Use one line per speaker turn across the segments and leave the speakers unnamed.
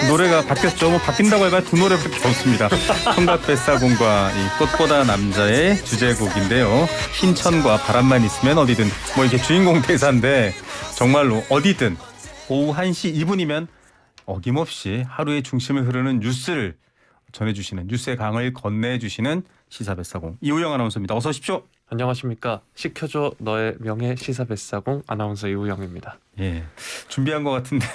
노래가 바뀌었죠. 뭐 바뀐다고 해봐 두 노래밖에 없습니다. 총각뱃사공과 이 꽃보다 남자의 주제곡인데요. 흰천과 바람만 있으면 어디든 뭐 이게 주인공 대사인데 정말로 어디든 오후 1시 2분이면 어김없이 하루의 중심을 흐르는 뉴스를 전해주시는 뉴스의 강을 건네주시는 시사뱃사공 이우영 아나운서입니다. 어서 오십시오.
안녕하십니까. 시켜줘 너의 명예 시사뱃사공 아나운서 이우영입니다.
예, 준비한 것 같은데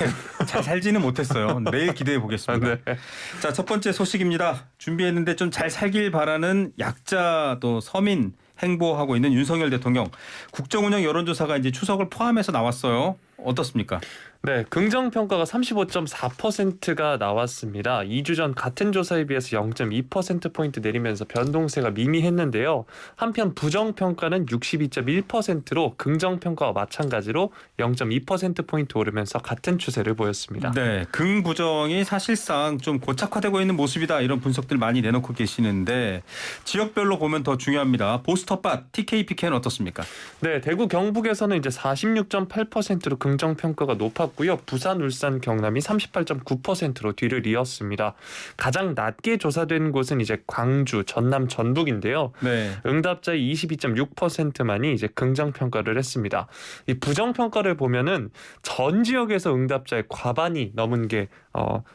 잘 살지는 못했어요. 내일 기대해 보겠습니다.
네.
자, 첫 번째 소식입니다. 준비했는데 좀 잘 살길 바라는 약자 또 서민 행보하고 있는 윤석열 대통령. 국정운영 여론조사가 이제 추석을 포함해서 나왔어요. 어떻습니까?
네, 긍정평가가 35.4%가 나왔습니다. 2주 전 같은 조사에 비해서 0.2%포인트 내리면서 변동세가 미미했는데요. 한편 부정평가는 62.1%로 긍정평가와 마찬가지로 0.2%포인트 오르면서 같은 추세를 보였습니다.
네, 긍부정이 사실상 좀 고착화되고 있는 모습이다. 이런 분석들 많이 내놓고 계시는데 지역별로 보면 더 중요합니다. 보스톱밭, TK, PK는 어떻습니까?
네, 대구 경북에서는 이제 46.8%로 긍정평가가 높았고요. 부산, 울산, 경남이 38.9%로 뒤를 이었습니다. 가장 낮게 조사된 곳은 이제 광주, 전남, 전북인데요.
네.
응답자의 22.6%만이 이제 긍정평가를 했습니다. 이 부정평가를 보면은 전 지역에서 응답자의 과반이 넘은 게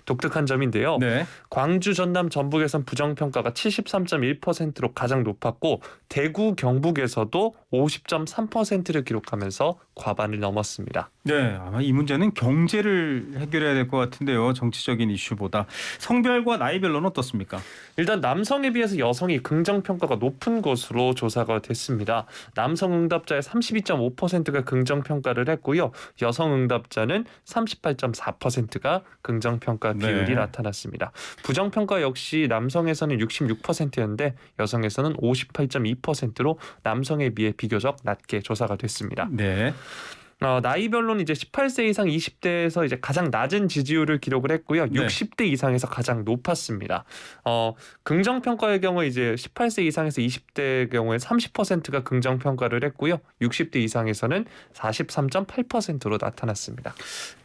독특한 점인데요.
네.
광주, 전남, 전북에선 부정평가가 73.1%로 가장 높았고 대구, 경북에서도 50.3%를 기록하면서 과반을 넘었습니다.
네, 아마 이 문제는 경제를 해결해야 될 것 같은데요. 정치적인 이슈보다. 성별과 나이별로는 어떻습니까?
일단 남성에 비해서 여성이 긍정평가가 높은 것으로 조사가 됐습니다. 남성 응답자의 32.5%가 긍정평가를 했고요. 여성 응답자는 38.4%가 긍정평가 비율이
네.
나타났습니다. 부정평가 역시 남성에서는 66%였는데 여성에서는 58.2%로 남성에 비해 비교적 낮게 조사가 됐습니다.
네.
나이별로는 이제 18세 이상 20대에서 이제 가장 낮은 지지율을 기록을 했고요.
네.
60대 이상에서 가장 높았습니다. 긍정평가의 경우 이제 18세 이상에서 20대의 경우에 30%가 긍정평가를 했고요. 60대 이상에서는 43.8%로 나타났습니다.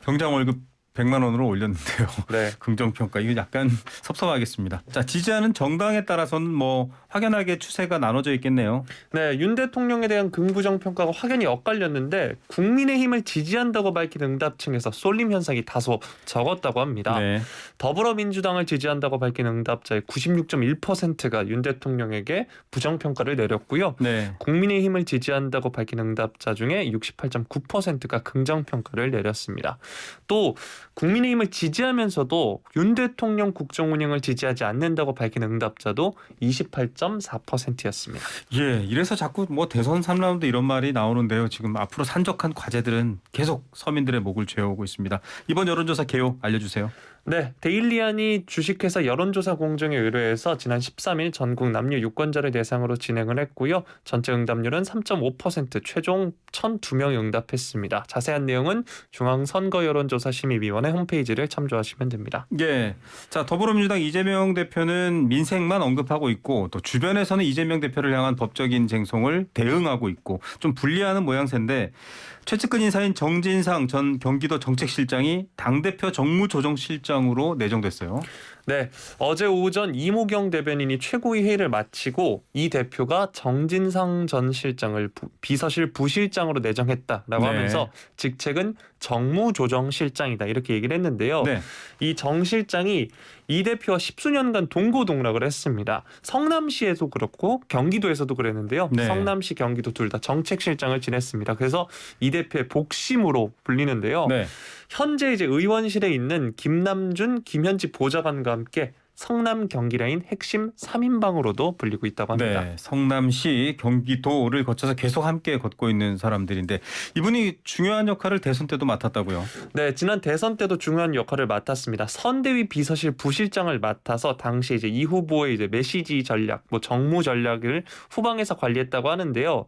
병장 월급 100만 원으로 올렸는데요.
네.
긍정평가 이거 약간 섭섭하겠습니다. 자, 지지하는 정당에 따라서는 뭐 확연하게 추세가 나눠져 있겠네요.
네, 윤 대통령에 대한 긍부정 평가가 확연히 엇갈렸는데 국민의힘을 지지한다고 밝힌 응답층에서 쏠림 현상이 다소 적었다고 합니다.
네.
더불어민주당을 지지한다고 밝힌 응답자의 96.1%가 윤 대통령에게 부정평가를 내렸고요.
네.
국민의힘을 지지한다고 밝힌 응답자 중에 68.9%가 긍정평가를 내렸습니다. 또 국민의힘을 지지하면서도 윤 대통령 국정운영을 지지하지 않는다고 밝힌 응답자도 28.4%였습니다.
예, 이래서 자꾸 뭐 대선 3라운드 이런 말이 나오는데요. 지금 앞으로 산적한 과제들은 계속 서민들의 목을 죄어오고 있습니다. 이번 여론조사 개요 알려주세요.
네, 데일리안이 주식회사 여론조사 공정에 의뢰해서 지난 13일 전국 남녀 유권자를 대상으로 진행을 했고요. 전체 응답률은 3.5%, 최종 1,002명이 응답했습니다. 자세한 내용은 중앙선거여론조사심의위원회 홈페이지를 참조하시면 됩니다.
예. 자, 더불어민주당 이재명 대표는 민생만 언급하고 있고 또 주변에서는 이재명 대표를 향한 법적인 쟁송을 대응하고 있고 좀 분리하는 모양새인데 최측근 인사인 정진상 전 경기도 정책실장이 당대표 정무조정실장으로 내정됐어요.
네, 어제 오전 이모경 대변인이 최고위 회의를 마치고 이 대표가 정진상 전 실장을 비서실 부실장으로 내정했다라고
네.
하면서 직책은 정무조정실장이다 이렇게 얘기를 했는데요.
네.
이 정 실장이 이 대표와 10수년간 동고동락을 했습니다. 성남시에도 그렇고 경기도에서도 그랬는데요.
네.
성남시, 경기도 둘 다 정책실장을 지냈습니다. 그래서 이 대표의 복심으로 불리는데요.
네.
현재 이제 의원실에 있는 김남준, 김현지 보좌관과 함께 성남 경기라인 핵심 3인방으로도 불리고 있다고 합니다.
네, 성남시, 경기도를 거쳐서 계속 함께 걷고 있는 사람들인데 이분이 중요한 역할을 대선 때도 맡았다고요.
네, 지난 대선 때도 중요한 역할을 맡았습니다. 선대위 비서실 부실장을 맡아서 당시 이제 이 후보의 이제 메시지 전략, 뭐 정무 전략을 후방에서 관리했다고 하는데요.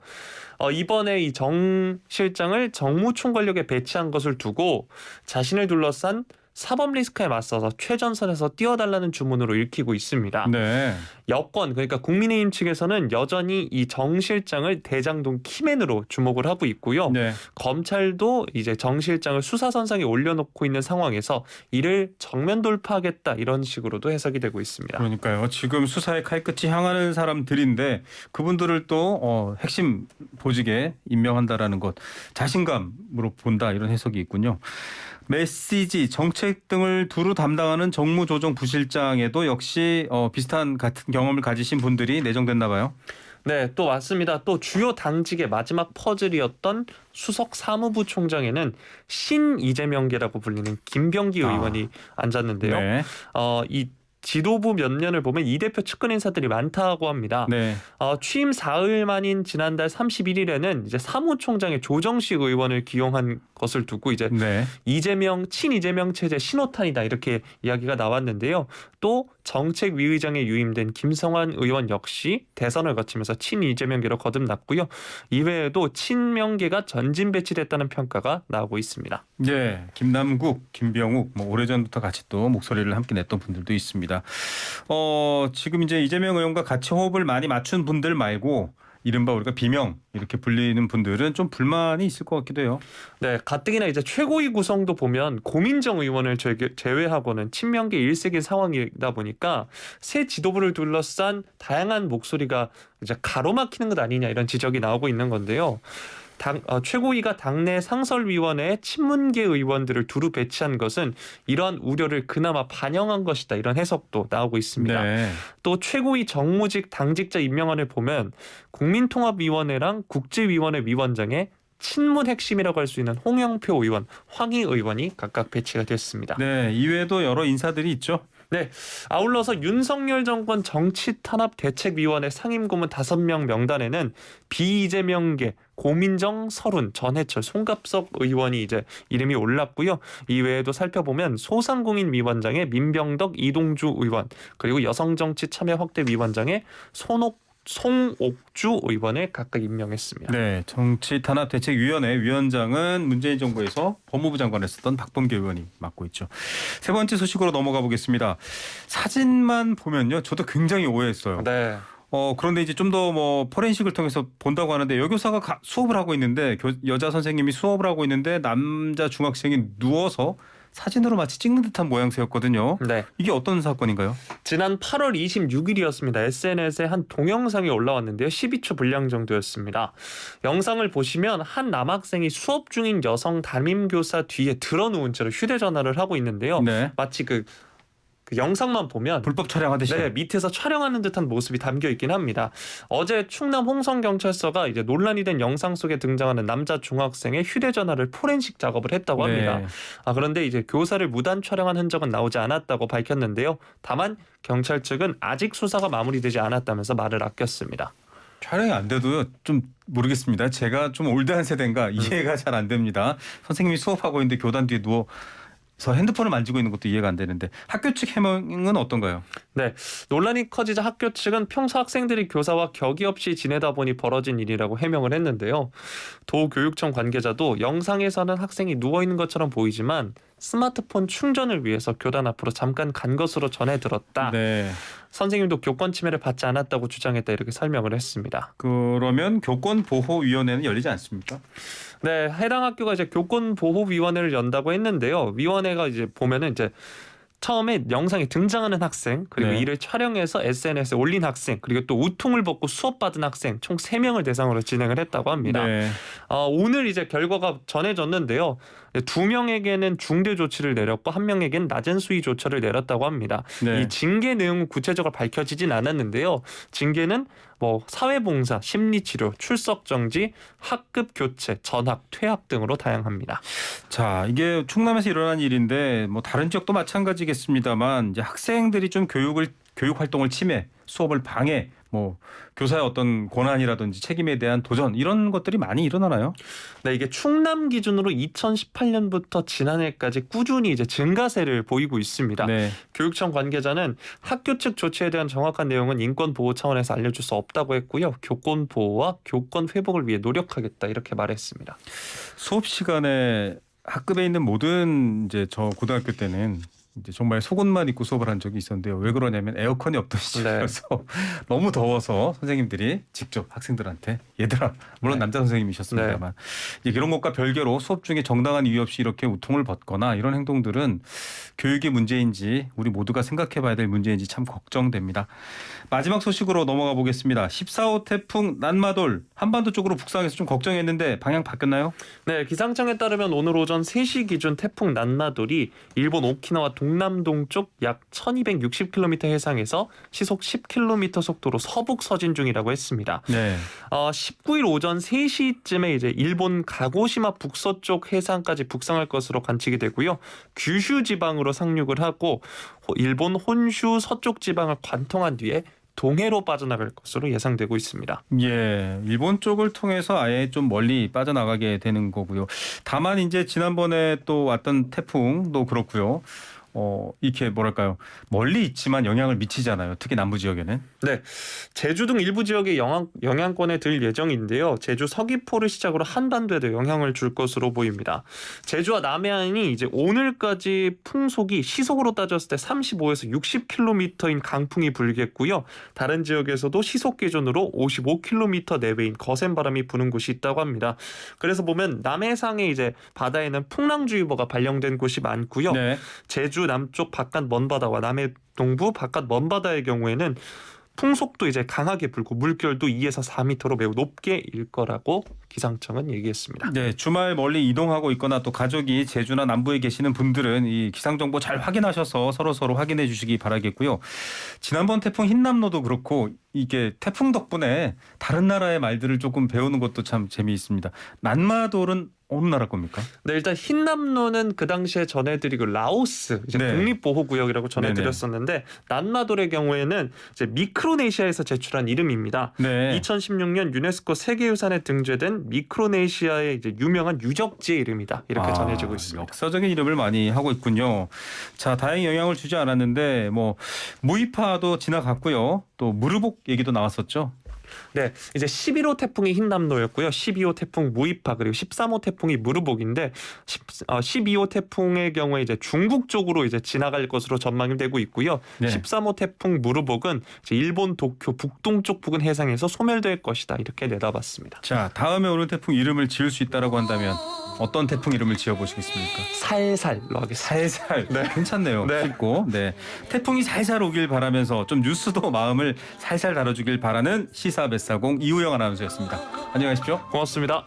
이번에 이 정 실장을 정무총괄력에 배치한 것을 두고 자신을 둘러싼 사법 리스크에 맞서서 최전선에서 뛰어달라는 주문으로 읽히고 있습니다.
네.
여권 그러니까 국민의힘 측에서는 여전히 이 정 실장을 대장동 키맨으로 주목을 하고 있고요.
네.
검찰도 이제 정 실장을 수사선상에 올려놓고 있는 상황에서 이를 정면 돌파하겠다 이런 식으로도 해석이 되고 있습니다.
그러니까요. 지금 수사의 칼끝이 향하는 사람들인데 그분들을 또 핵심 보직에 임명한다라는 것 자신감으로 본다 이런 해석이 있군요. 메시지, 정책 등을 두루 담당하는 정무조정부실장에도 역시 비슷한 같은 경험을 가지신 분들이 내정됐나 봐요.
네, 또 맞습니다. 또 주요 당직의 마지막 퍼즐이었던 수석 사무부 총장에는 신 이재명계라고 불리는 김병기 의원이 앉았는데요.
네.
이 지도부 몇 년을 보면 이 대표 측근 인사들이 많다고 합니다.
네.
취임 사흘 만인 지난달 31일에는 이제 사무총장의 조정식 의원을 기용한 것을 두고 이제
네.
친이재명 체제 신호탄이다 이렇게 이야기가 나왔는데요. 또 정책위의장에 유임된 김성환 의원 역시 대선을 거치면서 친이재명계로 거듭났고요. 이외에도 친명계가 전진 배치됐다는 평가가 나오고 있습니다.
네. 김남국, 김병욱 오래전부터 같이 또 목소리를 함께 냈던 분들도 있습니다. 지금 이제 이재명 의원과 같이 호흡을 많이 맞춘 분들 말고 이른바 우리가 비명 이렇게 불리는 분들은 좀 불만이 있을 것 같기도 해요.
네, 가뜩이나 이제 최고위 구성도 보면 고민정 의원을 제외하고는 친명계 일색인 상황이다 보니까 새 지도부를 둘러싼 다양한 목소리가 이제 가로막히는 것 아니냐 이런 지적이 나오고 있는 건데요. 최고위가 당내 상설위원회에 친문계 의원들을 두루 배치한 것은 이러한 우려를 그나마 반영한 것이다 이런 해석도 나오고 있습니다.
네.
또 최고위 정무직 당직자 임명안을 보면 국민통합위원회랑 국제위원회 위원장에 친문 핵심이라고 할 수 있는 홍영표 의원, 황희 의원이 각각 배치가 됐습니다.
네. 이외에도 여러 인사들이 있죠.
네, 아울러서 윤석열 정권 정치탄압대책위원회 상임고문 5명 명단에는 비이재명계 고민정, 설훈, 전해철, 송갑석 의원이 이제 이름이 올랐고요. 이외에도 살펴보면 소상공인위원장에 민병덕, 이동주 의원, 그리고 여성정치참여확대위원장에 송옥주 의원을 각각 임명했습니다.
네, 정치탄압대책위원회 위원장은 문재인 정부에서 법무부 장관을 했었던 박범계 의원이 맡고 있죠. 세 번째 소식으로 넘어가 보겠습니다. 사진만 보면요, 저도 굉장히 오해했어요.
네.
그런데 이제 좀 더 포렌식을 통해서 본다고 하는데 여교사가 수업을 하고 있는데 여자 선생님이 수업을 하고 있는데 남자 중학생이 누워서 사진으로 마치 찍는 듯한 모양새였거든요.
네.
이게 어떤 사건인가요?
지난 8월 26일이었습니다. SNS에 한 동영상이 올라왔는데요. 12초 분량 정도였습니다. 영상을 보시면 한 남학생이 수업 중인 여성 담임교사 뒤에 드러누운 채로 휴대전화를 하고 있는데요.
네.
마치 그 영상만 보면
불법 촬영하듯이.
네, 밑에서 촬영하는 듯한 모습이 담겨 있긴 합니다. 어제 충남 홍성경찰서가 이제 논란이 된 영상 속에 등장하는 남자 중학생의 휴대전화를 포렌식 작업을 했다고 합니다.
네.
그런데 이제 교사를 무단 촬영한 흔적은 나오지 않았다고 밝혔는데요. 다만 경찰 측은 아직 수사가 마무리되지 않았다면서 말을 아꼈습니다.
촬영이 안 돼도 좀 모르겠습니다. 제가 좀 올드한 세대인가 이해가 잘 안 됩니다. 선생님이 수업하고 있는데 교단 뒤에 누워서 핸드폰을 만지고 있는 것도 이해가 안 되는데 학교 측 해명은 어떤가요?
네, 논란이 커지자 학교 측은 평소 학생들이 교사와 격이 없이 지내다 보니 벌어진 일이라고 해명을 했는데요. 도교육청 관계자도 영상에서는 학생이 누워있는 것처럼 보이지만 스마트폰 충전을 위해서 교단 앞으로 잠깐 간 것으로 전해 들었다.
네.
선생님도 교권 침해를 받지 않았다고 주장했다 이렇게 설명을 했습니다.
그러면 교권보호위원회는 열리지 않습니까?
네, 해당 학교가 이제 교권보호위원회를 연다고 했는데요. 위원회가 이제 보면은 이제 처음에 영상에 등장하는 학생 그리고
네.
이를 촬영해서 SNS에 올린 학생 그리고 또 우통을 벗고 수업받은 학생 총 3명을 대상으로 진행을 했다고 합니다.
네.
오늘 이제 결과가 전해졌는데요. 2명에게는 중대 조치를 내렸고 1명에게는 낮은 수위 조처를 내렸다고 합니다.
네.
이 징계 내용은 구체적으로 밝혀지진 않았는데요. 징계는 사회봉사, 심리치료, 출석 정지, 학급 교체, 전학, 퇴학 등으로 다양합니다.
자, 이게 충남에서 일어난 일인데 다른 지역도 마찬가지겠습니다만 이제 학생들이 좀 교육 활동을 침해, 수업을 방해, 교사의 어떤 권한이라든지 책임에 대한 도전 이런 것들이 많이 일어나나요?
네, 이게 충남 기준으로 2018년부터 지난해까지 꾸준히 이제 증가세를 보이고 있습니다.
네.
교육청 관계자는 학교 측 조치에 대한 정확한 내용은 인권 보호 차원에서 알려줄 수 없다고 했고요. 교권 보호와 교권 회복을 위해 노력하겠다 이렇게 말했습니다.
수업 시간에 학급에 있는 모든 이제 저 고등학교 때는 이제 정말 속옷만 입고 수업을 한 적이 있었는데요. 왜 그러냐면 에어컨이 없던 시절이어서 너무 더워서 선생님들이 직접 학생들한테 얘들아, 물론
네.
남자 선생님이셨습니다만 이제 이런 것과 별개로 수업 중에 정당한 이유 없이 이렇게 우통을 벗거나 이런 행동들은 교육의 문제인지 우리 모두가 생각해봐야 될 문제인지 참 걱정됩니다. 마지막 소식으로 넘어가 보겠습니다. 14호 태풍 난마돌 한반도 쪽으로 북상해서 좀 걱정했는데 방향 바뀌었나요?
네, 기상청에 따르면 오늘 오전 3시 기준 태풍 난마돌이 일본 오키나와 동남동쪽 약 1260km 해상에서 시속 10km 속도로 서북 서진 중이라고 했습니다.
네.
19일 오전 3시쯤에 이제 일본 가고시마 북서쪽 해상까지 북상할 것으로 관측이 되고요. 규슈 지방으로 상륙을 하고 일본 혼슈 서쪽 지방을 관통한 뒤에 동해로 빠져나갈 것으로 예상되고 있습니다.
예, 일본 쪽을 통해서 아예 좀 멀리 빠져나가게 되는 거고요. 다만 이제 지난번에 또 왔던 태풍도 그렇고요. 이렇게 뭐랄까요, 멀리 있지만 영향을 미치잖아요. 특히 남부 지역에는.
네, 제주 등 일부 지역에 영향권에 들 예정인데요. 제주 서귀포를 시작으로 한반도에도 영향을 줄 것으로 보입니다. 제주와 남해안이 이제 오늘까지 풍속이 시속으로 따졌을 때 35에서 60km인 강풍이 불겠고요. 다른 지역에서도 시속 기준으로 55km 내외인 거센 바람이 부는 곳이 있다고 합니다. 그래서 보면 남해상에 이제 바다에는 풍랑주의보가 발령된 곳이 많고요.
네.
제주 남쪽 바깥 먼바다와 남해 동부 바깥 먼바다의 경우에는 풍속도 이제 강하게 불고 물결도 2에서 4m로 매우 높게 일 거라고 기상청은 얘기했습니다.
네, 주말 멀리 이동하고 있거나 또 가족이 제주나 남부에 계시는 분들은 이 기상 정보 잘 확인하셔서 서로 확인해 주시기 바라겠고요. 지난번 태풍 흰남노도 그렇고 이게 태풍 덕분에 다른 나라의 말들을 조금 배우는 것도 참 재미있습니다. 난마돌은 어느 나라 겁니까?
네, 일단 흰남노는 그 당시에 전해드리고 라오스 이제
네.
국립보호구역이라고 전해드렸었는데 난마돌의 경우에는 이제 미크로네시아에서 제출한 이름입니다.
네.
2016년 유네스코 세계유산에 등재된 미크로네시아의 이제 유명한 유적지의 이름이다. 이렇게 전해지고 있습니다.
역사적인 이름을 많이 하고 있군요. 자, 다행히 영향을 주지 않았는데 뭐 무이파도 지나갔고요. 또 무르복 얘기도 나왔었죠.
네, 이제 11호 태풍이 흰남노였고요. 12호 태풍 무이파 그리고 13호 태풍이 무르복인데 12호 태풍의 경우에 이제 중국 쪽으로 이제 지나갈 것으로 전망이 되고 있고요.
네.
13호 태풍 무르복은 이제 일본 도쿄 북동쪽 부근 해상에서 소멸될 것이다. 이렇게 내다봤습니다.
자, 다음에 오는 태풍 이름을 지을 수 있다라고 한다면 어떤 태풍 이름을 지어보시겠습니까?
살살로 하겠습니다.
살살.
네.
괜찮네요.
네.
쉽고. 네. 태풍이 살살 오길 바라면서 좀 뉴스도 마음을 살살 다뤄주길 바라는 시사베사공 이우영 아나운서였습니다. 안녕히 가십시오.
고맙습니다.